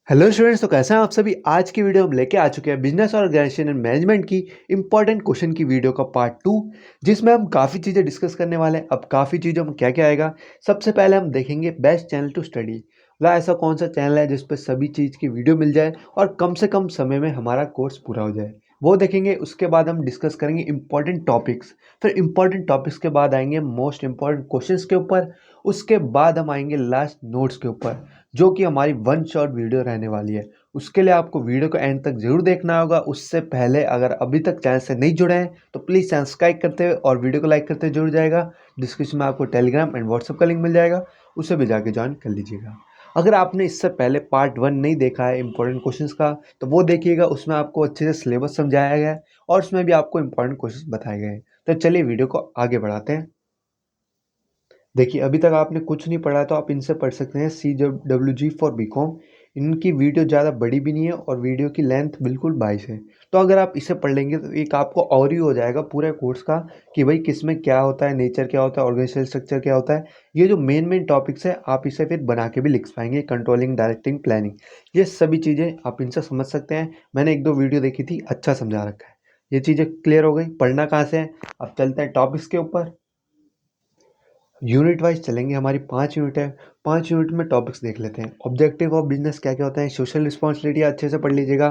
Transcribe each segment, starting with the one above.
Hello students, तो कैसे हैं आप सभी। आज की वीडियो हम लेके आ चुके हैं बिजनेस ऑर्गेनाइजेशन एंड मैनेजमेंट की इंपॉर्टेंट क्वेश्चन की वीडियो का पार्ट 2, जिसमें हम काफ़ी चीज़ें डिस्कस करने वाले हैं। अब काफ़ी चीज़ों में क्या क्या आएगा, सबसे पहले हम देखेंगे बेस्ट चैनल टू स्टडी। मतलब ऐसा कौन सा चैनल है जिस पर सभी चीज़ की वीडियो मिल जाए और कम से कम समय में हमारा कोर्स पूरा हो जाए, वो देखेंगे। उसके बाद हम डिस्कस करेंगे इंपॉर्टेंट टॉपिक्स। फिर इंपॉर्टेंट टॉपिक्स के बाद आएंगे मोस्ट इंपॉर्टेंट क्वेश्चंस के ऊपर। उसके बाद हम आएंगे लास्ट नोट्स के ऊपर, जो कि हमारी वन शॉट वीडियो रहने वाली है। उसके लिए आपको वीडियो को एंड तक जरूर देखना होगा। उससे पहले अगर अभी तक चैनल से नहीं जुड़े हैं तो प्लीज़ सब्सक्राइब करते हुए और वीडियो को लाइक करते हुए जुड़ जाएगा। डिस्क्रिप्शन में आपको टेलीग्राम एंड व्हाट्सएप का लिंक मिल जाएगा, उसे भी जाके ज्वाइन कर लीजिएगा। अगर आपने इससे पहले पार्ट 1 नहीं देखा है इंपॉर्टेंट क्वेश्चंस का, तो वो देखिएगा। उसमें आपको अच्छे से सिलेबस समझाया गया है और उसमें भी आपको इंपॉर्टेंट क्वेश्चंस बताए गए हैं। तो चलिए वीडियो को आगे बढ़ाते हैं। देखिए, अभी तक आपने कुछ नहीं पढ़ा तो आप इनसे पढ़ सकते हैं। CWG for BCom. इनकी वीडियो ज़्यादा बड़ी भी नहीं है और वीडियो की लेंथ बिल्कुल 22 है। तो अगर आप इसे पढ़ लेंगे तो एक आपको और ही हो जाएगा पूरे कोर्स का कि भाई किस में क्या होता है, नेचर क्या होता है, ऑर्गेनाइजेशनल स्ट्रक्चर क्या होता है। ये जो मेन मेन टॉपिक्स है, आप इसे फिर बना के भी लिख पाएंगे। कंट्रोलिंग, डायरेक्टिंग, प्लानिंग, ये सभी चीज़ें आप इनसे समझ सकते हैं। मैंने एक दो वीडियो देखी थी, अच्छा समझा रखा है। ये चीज़ें क्लियर हो गई। पढ़ना कहाँ से है, अब चलते हैं टॉपिक्स के ऊपर। यूनिट वाइज चलेंगे, हमारी 5 यूनिट है। 5 यूनिट में टॉपिक्स देख लेते हैं। ऑब्जेक्टिव ऑफ बिजनेस क्या क्या होता है, सोशल रिस्पॉन्सिबिलिटी अच्छे से पढ़ लीजिएगा।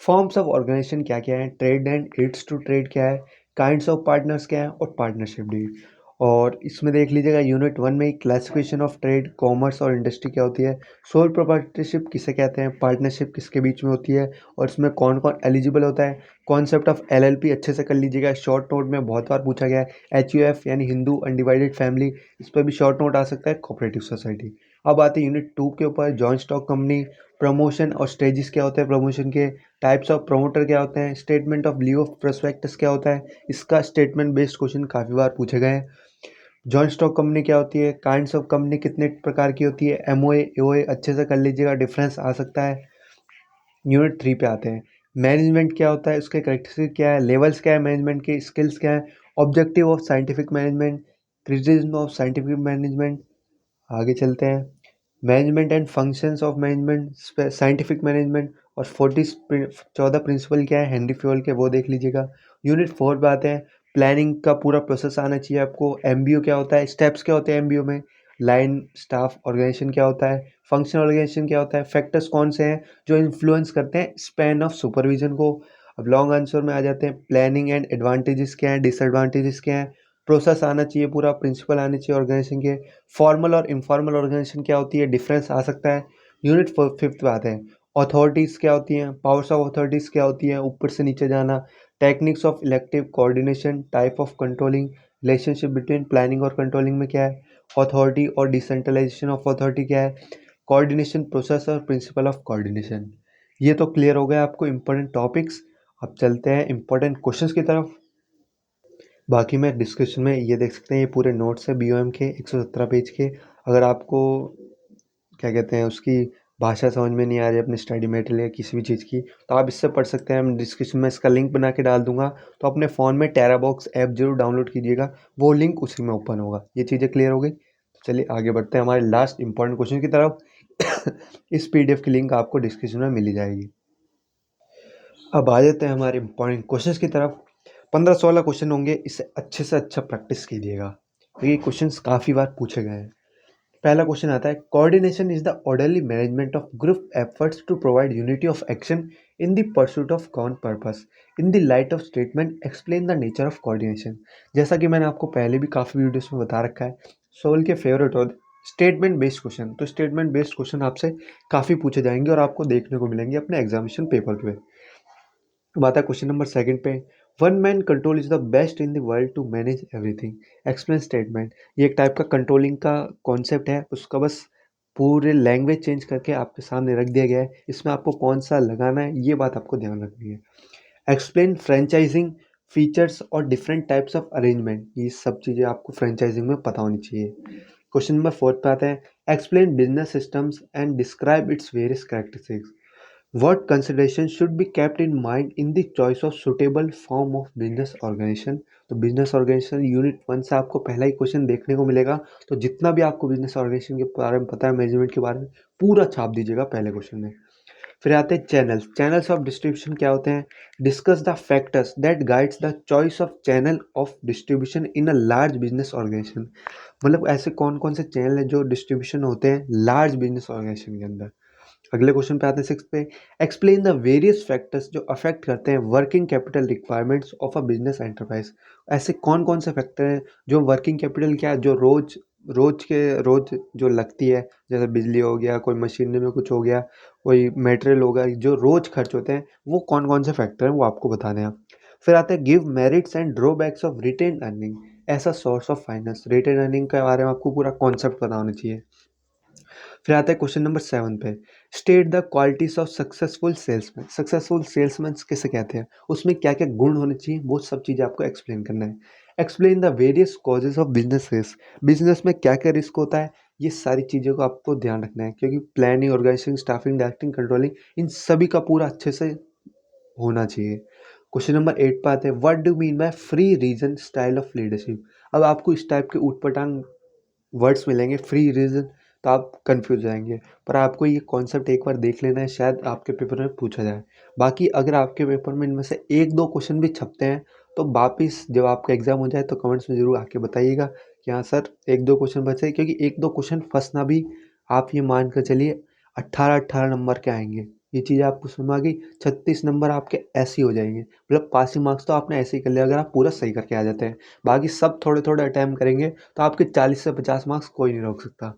फॉर्म्स ऑफ ऑर्गेनाइजेशन क्या क्या है, trade and aids to trade क्या है, काइंड्स ऑफ पार्टनर्स क्या है और पार्टनरशिप डीड। और इसमें देख लीजिएगा यूनिट 1 में क्लासिफिकेशन ऑफ ट्रेड, कॉमर्स और इंडस्ट्री क्या होती है, सोल प्रोप्राइटरशिप किसे कहते हैं, पार्टनरशिप किसके बीच में होती है और इसमें कौन कौन एलिजिबल होता है। कॉन्सेप्ट ऑफ LLP अच्छे से कर लीजिएगा, शॉर्ट नोट में बहुत बार पूछा गया है। HUF यानी हिंदू अनडिवाइडेड फैमिली, इस पर भी शॉर्ट नोट आ सकता है। Cooperative society. अब आते हैं यूनिट 2 के ऊपर, जॉइंट स्टॉक कंपनी, प्रमोशन और स्टेजेस क्या होते हैं प्रमोशन के, टाइप्स ऑफ प्रमोटर क्या होते हैं, statement of leave of prospectus क्या होता है। इसका स्टेटमेंट बेस्ड क्वेश्चन काफ़ी बार पूछे गए हैं। जॉइंट स्टॉक कंपनी क्या होती है, काइंड्स ऑफ कंपनी कितने प्रकार की होती है, MOA AOA अच्छे से कर लीजिएगा, डिफरेंस आ सकता है। यूनिट 3 पे आते हैं। मैनेजमेंट क्या होता है, उसके करेक्टरिस्टिक क्या है, लेवल्स क्या है मैनेजमेंट के, स्किल्स क्या है, objective of scientific management, criticism of scientific management. आगे चलते हैं। Management and functions of management, scientific management और 14 प्रिंसिपल क्या है हेनरी फ्योल के, वो देख लीजिएगा। यूनिट 4 पे आते हैं। प्लानिंग का पूरा प्रोसेस आना चाहिए आपको। MBO क्या होता है, स्टेप्स क्या होते हैं MBO में, लाइन स्टाफ ऑर्गेनाइजेशन क्या होता है, फंक्शनल ऑर्गेनाइजेशन क्या होता है, फैक्टर्स कौन से हैं जो इन्फ्लुएंस करते हैं स्पैन ऑफ सुपरविजन को। अब लॉन्ग आंसर में आ जाते हैं। प्लानिंग एंड एडवांटेजेस क्या हैं, डिसएडवांटेजेस क्या हैं, प्रोसेस आना चाहिए पूरा, प्रिंसिपल आने चाहिए ऑर्गेनाइजेशन के। फॉर्मल और इनफॉर्मल ऑर्गेनाइजेशन क्या होती है, डिफरेंस आ सकता है। यूनिट 5 पे आते हैं। अथॉरिटीज़ क्या होती हैं, पावर्स ऑफ अथॉरिटीज़ क्या होती हैं, ऊपर से नीचे जाना। Techniques of elective coordination, type of controlling, relationship between planning और कंट्रोलिंग में क्या है, अथॉरिटी और डिसेंट्रलाइजेशन ऑफ अथॉरिटी क्या है, कोऑर्डिनेशन प्रोसेस और प्रिंसिपल ऑफ कोऑर्डिनेशन। ये तो क्लियर हो गया आपको इंपॉर्टेंट टॉपिक्स। अब चलते हैं इंपॉर्टेंट क्वेश्चंस की तरफ। बाकी मैं डिस्क्रिप्शन में ये देख सकते हैं, ये पूरे नोट्स है BOM के 117 पेज के। अगर आपको क्या कहते हैं उसकी भाषा समझ में नहीं आ रही अपनी स्टडी मटेरियल या किसी भी चीज़ की, तो आप इससे पढ़ सकते हैं। मैं डिस्क्रिप्शन में इसका लिंक बना के डाल दूंगा। तो अपने फ़ोन में टेराबॉक्स ऐप जरूर डाउनलोड कीजिएगा, वो लिंक उसी में ओपन होगा। ये चीज़ें क्लियर हो गई। तो चलिए आगे बढ़ते हैं हमारे लास्ट इंपॉर्टेंट क्वेश्चन की तरफ। इस PDF की लिंक आपको डिस्क्रिप्शन में मिल ही जाएगी। अब आ जाते हैं हमारे इंपॉर्टेंट क्वेश्चंस की तरफ। 15-16 क्वेश्चन होंगे, इसे अच्छे से अच्छा प्रैक्टिस कीजिएगा। तो ये क्वेश्चंस काफ़ी बार पूछे गए हैं। पहला क्वेश्चन आता है, coordination is the orderly management of group efforts to provide unity of action in the pursuit of common purpose. In the light of statement explain the nature of coordination. जैसा कि मैंने आपको पहले भी काफ़ी वीडियोस में बता रखा है, सोल के फेवरेट और स्टेटमेंट बेस्ड क्वेश्चन। तो स्टेटमेंट बेस्ड क्वेश्चन आपसे काफ़ी पूछे जाएंगे और आपको देखने को मिलेंगे अपने एग्जामिनेशन पेपर पे। अब आता है क्वेश्चन नंबर 2 पे। One man control is the best in the world to manage everything, explain statement. ये एक टाइप का कंट्रोलिंग का कॉन्सेप्ट है, उसका बस पूरे लैंग्वेज चेंज करके आपके सामने रख दिया गया है। इसमें आपको कौन सा लगाना है ये बात आपको ध्यान रखनी है। एक्सप्लेन फ्रेंचाइजिंग फीचर्स और डिफरेंट टाइप्स ऑफ अरेंजमेंट, ये सब चीज़ें आपको फ्रेंचाइजिंग में पता होनी चाहिए। क्वेश्चन नंबर 4 पे आते हैं। Explain business systems and describe its various characteristics. What consideration should be kept in mind in the choice of suitable form of business organization? तो बिजनेस ऑर्गेनाइजेशन यूनिट 1 से आपको पहला ही क्वेश्चन देखने को मिलेगा। तो जितना भी आपको बिजनेस ऑर्गेनाइजेशन के बारे में पता है, मैनेजमेंट के बारे में, पूरा छाप दीजिएगा पहले क्वेश्चन में। फिर आते हैं चैनल्स। चैनल्स ऑफ डिस्ट्रीब्यूशन क्या होते हैं? Discuss the factors that guides the choice of channel of distribution in a large business organization. मतलब ऐसे कौन कौन से चैनल हैं जो डिस्ट्रीब्यूशन होते हैं लार्ज बिजनेस ऑर्गेनाइजेशन के अंदर। अगले क्वेश्चन पे आते हैं 6 पे। एक्सप्लेन द वेरियस फैक्टर्स जो अफेक्ट करते हैं working capital requirements of a business enterprise. ऐसे कौन कौन से फैक्टर हैं जो वर्किंग कैपिटल क्या है, जो रोज रोज के रोज जो लगती है, जैसे बिजली हो गया, कोई मशीनरी में कुछ हो गया, कोई मटेरियल होगा, जो रोज खर्च होते हैं, वो कौन कौन से फैक्टर हैं वो आपको बताने हैं। फिर आते हैं give merits and drawbacks of retained earning as a source of finance. Retained earning के बारे में आपको पूरा कॉन्सेप्ट पता होना चाहिए। फिर आता है क्वेश्चन नंबर 7 पे। State the qualities of successful salesman. Successful salesman किसे कहते हैं, उसमें क्या क्या गुण होने चाहिए, वो सब चीज़ें आपको एक्सप्लेन करना है। Explain the various causes of business risk. Business में क्या क्या रिस्क होता है, ये सारी चीज़ों को आपको ध्यान रखना है, क्योंकि planning, organising, staffing, directing, controlling, इन सभी का पूरा अच्छे से होना चाहिए। क्वेश्चन नंबर 8 पे आते हैं। What do mean by free reason style of leadership. अब आपको इस टाइप के ऊटपटांग वर्ड्स मिलेंगे, फ्री रीजन, तो आप कंफ्यूज हो जाएंगे। पर आपको ये कॉन्सेप्ट एक बार देख लेना है, शायद आपके पेपर में पूछा जाए। बाकी अगर आपके पेपर में इनमें से एक दो क्वेश्चन भी छपते हैं, तो वापिस जब आपका एग्जाम हो जाए तो कमेंट्स में ज़रूर आके बताइएगा कि हाँ सर एक दो क्वेश्चन बचे, क्योंकि एक दो क्वेश्चन फंसना भी, आप ये मान कर चलिए 18-18 नंबर के आएंगे। ये चीज़ आपको समझ में आ गई। 36 नंबर आपके ऐसे ही हो जाएंगे, मतलब पासिंग मार्क्स तो आपने ऐसे ही कर लिया अगर आप पूरा सही करके आ जाते हैं। बाकी सब थोड़े थोड़े अटैम्प्ट करेंगे तो आपके 40 से 50 मार्क्स कोई नहीं रोक सकता।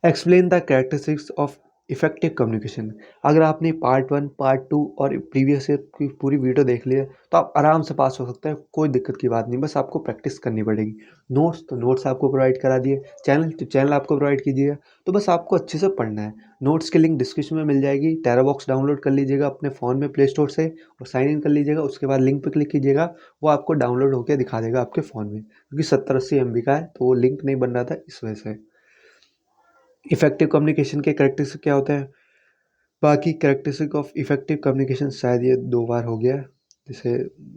Explain the characteristics of effective communication. अगर आपने पार्ट 1, पार्ट 2 और प्रीवियस ईयर की पूरी वीडियो देख ली है तो आप आराम से पास हो सकते हैं, कोई दिक्कत की बात नहीं, बस आपको प्रैक्टिस करनी पड़ेगी। नोट्स तो नोट्स आपको प्रोवाइड करा दिए, चैनल तो चैनल आपको प्रोवाइड कीजिएगा, तो बस आपको अच्छे से पढ़ना है। नोट्स की लिंक डिस्क्रिप्शन में मिल जाएगी। टेराबॉक्स डाउनलोड कर लीजिएगा अपने फ़ोन में प्ले स्टोर से और साइन इन कर लीजिएगा। उसके बाद लिंक पर क्लिक कीजिएगा, वो आपको डाउनलोड होकर दिखा देगा आपके फ़ोन में, क्योंकि 70-80 MB का है तो वो लिंक नहीं बन रहा था इस वजह से। इफेक्टिव कम्युनिकेशन के कैरेक्टरिस्टिक क्या होते हैं? बाकी कैरेक्टरिस्टिक ऑफ इफेक्टिव कम्युनिकेशन शायद ये 2 बार हो गया है, जिसे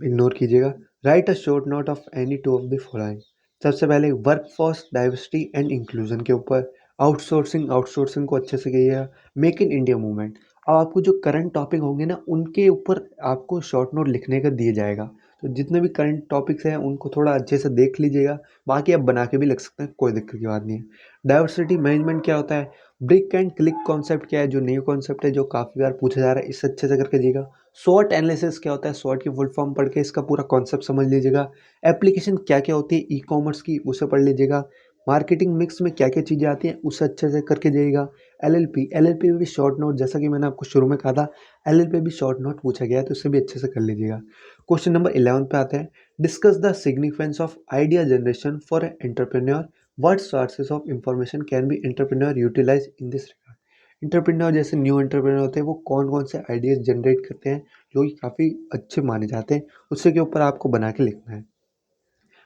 इग्नोर कीजिएगा। Right a short note of any two of the following. सबसे पहले वर्कफोर्स डाइवर्सिटी एंड इंक्लूजन के ऊपर। आउटसोर्सिंग, आउटसोर्सिंग को अच्छे से कहिएगा। Make in India movement. अब आपको जो करंट टॉपिक होंगे ना, उनके ऊपर आपको शॉर्ट नोट लिखने का दिया जाएगा, तो जितने भी करंट टॉपिक्स हैं उनको थोड़ा अच्छे से देख लीजिएगा। बाकी आप बना के भी लिख सकते हैं, कोई दिक्कत की बात नहीं है। डाइवर्सिटी मैनेजमेंट क्या होता है? ब्रिक एंड क्लिक कॉन्सेप्ट क्या है, जो न्यू कॉन्सेप्ट है, जो काफ़ी बार पूछा जा रहा है, इसे अच्छे से करके दीजिएगा। स्वॉट एनालिसिस क्या होता है, स्वॉट की फुल फॉर्म पढ़ के इसका पूरा कॉन्सेप्ट समझ लीजिएगा। एप्लीकेशन क्या क्या होती है ई कॉमर्स की, उसे पढ़ लीजिएगा। मार्केटिंग मिक्स में क्या क्या चीज़ें आती हैं, उसे अच्छे से करके जाइएगा। एलएलपी में भी शॉर्ट नोट, जैसा कि मैंने आपको शुरू में कहा था, एलएलपी भी शॉर्ट नोट पूछा गया है, तो उसे भी अच्छे से कर लीजिएगा। क्वेश्चन नंबर 11 पे आते हैं। Discuss the significance of idea generation for entrepreneur. What sources of information can be entrepreneur utilize in this regard. Entrepreneur जैसे न्यू एंटरप्रेन्योर होते हैं, वो कौन कौन से आइडियाज जनरेट करते हैं जो कि काफ़ी अच्छे माने जाते हैं, उससे के ऊपर आपको बना के लिखना है।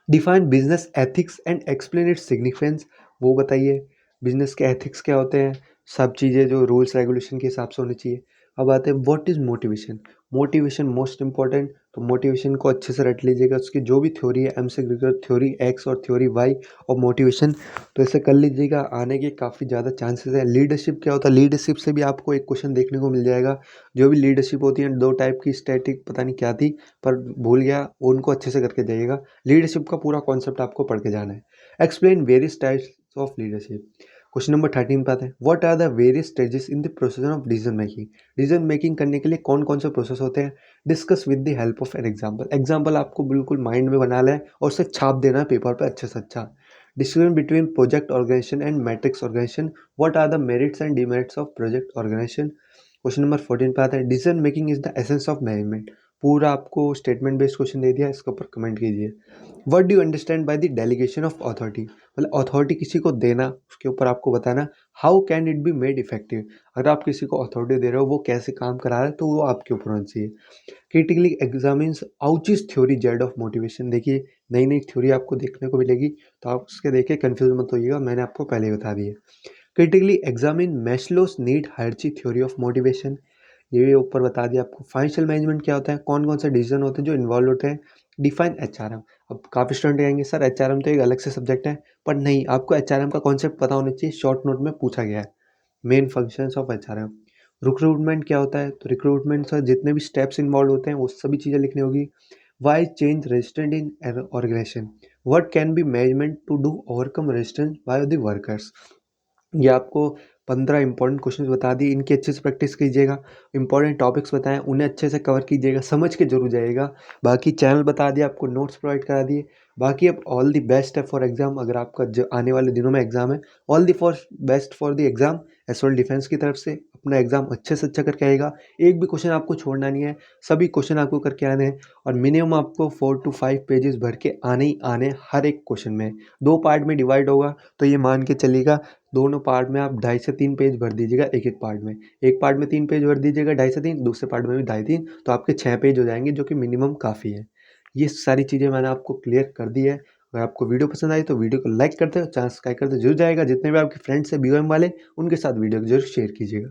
Define business ethics and explain its significance. वो बताइए बिजनेस के एथिक्स क्या होते हैं, सब चीज़ें जो रूल्स रेगुलेशन के हिसाब से होनी चाहिए। अब आते हैं what is motivation. Motivation most important, तो मोटिवेशन को अच्छे से रट लीजिएगा। उसकी जो भी थ्योरी है, एमसी थ्योरी एक्स और थ्योरी वाई और मोटिवेशन, तो इसे कर लीजिएगा। आने के काफ़ी ज़्यादा चांसेस हैं। लीडरशिप क्या होता है, लीडरशिप से भी आपको एक क्वेश्चन देखने को मिल जाएगा। जो भी लीडरशिप होती है, दो टाइप की, स्टैटिक पता नहीं क्या थी पर भूल गया, उनको अच्छे से करके जाइएगा। लीडरशिप का पूरा कॉन्सेप्ट आपको पढ़ के जाना है। Explain various types of leadership. Question number 13 पे आते हैं। What are the various stages in the process of decision making. Decision making करने के लिए कौन कौन से प्रोसेस होते हैं, discuss with the help of an example. Example आपको बिल्कुल माइंड में बना लें और उसे छाप देना है पेपर पर अच्छे से अच्छा। Decision between project organisation and matrix organisation. What are the merits and demerits of project organisation. Question number 14 पे आता है। Decision making is the essence of management. पूरा आपको स्टेटमेंट बेस्ड क्वेश्चन दे दिया, इसके ऊपर कमेंट कीजिए। What do you understand by the delegation of authority. मतलब अथॉरिटी किसी को देना, उसके ऊपर आपको बताना। How can it be made effective. अगर आप किसी को अथॉरिटी दे रहे हो, वो कैसे काम करा रहा है, तो वो आपके ऊपर होना चाहिए। Critically examines Ouchi's theory Z of motivation. देखिए नई नई थ्योरी आपको देखने को मिलेगी, तो आप उसके देखे कन्फ्यूज मत होइएगा, मैंने आपको पहले ही बता दिया। Critically examine Maslow's need hierarchy theory of motivation. ये ऊपर बता दिया आपको। फाइनेंशियल मैनेजमेंट क्या होता है, कौन कौन से डिसीजन होते हैं जो इन्वॉल्व होते हैं। Define HRM. अब काफ़ी स्टूडेंट कहेंगे सर एचआरएम तो एक अलग से सब्जेक्ट है, पर नहीं, आपको एचआरएम का कॉन्सेप्ट पता होना चाहिए, शॉर्ट नोट में पूछा गया है। Main functions of HRM. Recruitment क्या होता है, तो रिक्रूटमेंट से जितने भी स्टेप्स इन्वॉल्व होते हैं वो सभी चीज़ें लिखनी होगी। Why change resistant in organisation, what can be management to do overcome resistance by the workers. ये आपको 15 इंपॉर्टेंट क्वेश्चंस बता दिए, इनकी अच्छे से प्रैक्टिस कीजिएगा। इंपॉर्टेंट टॉपिक्स बताएं, उन्हें अच्छे से कवर कीजिएगा, समझ के जरूर जाइएगा। बाकी चैनल बता दिए, आपको नोट्स प्रोवाइड करा दिए। बाकी अब ऑल द बेस्ट है फॉर एग्जाम, अगर आपका जो आने वाले दिनों में एग्जाम है, all the for best for the exam. एसवाल डिफेंस की तरफ से अपना एग्जाम अच्छे से अच्छा करके आएगा। एक भी क्वेश्चन आपको छोड़ना नहीं है, सभी क्वेश्चन आपको करके आने हैं। और मिनिमम आपको 4 to 5 पेजेस भर के आने ही आने, हर एक क्वेश्चन में 2 पार्ट में डिवाइड होगा, तो ये मान के चलिएगा दोनों पार्ट में आप 2.5 से 3 पेज भर दीजिएगा। एक एक पार्ट में, एक पार्ट में 3 पेज भर दीजिएगा 2.5 से 3, दूसरे पार्ट में भी 2.5-3, तो आपके 6 पेज हो जाएंगे, जो कि मिनिमम काफ़ी है। ये सारी चीज़ें मैंने आपको क्लियर कर दी है। अगर आपको वीडियो पसंद आई तो वीडियो को लाइक करते हो, चैनल सब्सक्राइब करते जरूर जाएगा। जितने भी आपके फ्रेंड्स हैं BOM वाले, उनके साथ वीडियो को जरूर शेयर कीजिएगा।